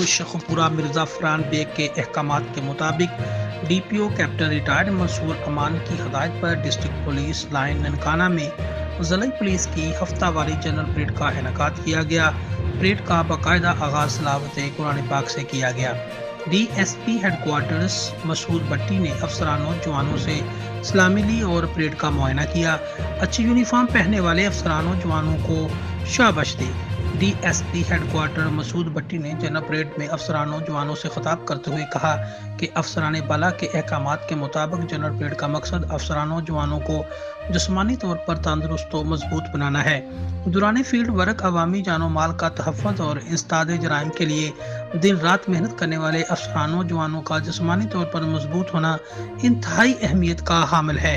Sheikhupura Mirza Farhan bag کے احکامات کے مطابق ڈی پی او کیپٹن ریٹائرڈ منصور امان کی ہدایت پر ڈسٹرکٹ پولیس لائن ننکانہ میں ضلعی پولیس کی ہفتہ واری جنرل پریڈ کا انعقاد کیا گیا۔ پریڈ کا باقاعدہ آغاز تلاوت قرآن پاک سے کیا گیا۔ D S P headquarters Masood Batti نے افسرانوں جوانوں سے سلامی لی اور پریڈ کا معائنہ کیا۔ اچھی یونیفارم پہننے والے افسرانوں جوانوں کو شاباش دی۔ D S P headquarter Masood Batti نے جنرل پریڈ میں افسرانوں جوانوں سے خطاب کرتے ہوئے کہا کہ افسران بالا کے احکامات کے مطابق جنرل پریڈ کا مقصد افسرانوں جوانوں کو جسمانی طور پر تندرست و مضبوط بنانا ہے۔ دوران فیلڈ ورک عوامی جان و مال کا تحفظ اور انسداد جرائم کے لیے دن رات محنت کرنے والے افسرانوں جوانوں کا جسمانی طور پر مضبوط ہونا انتہائی اہمیت کا حامل ہے۔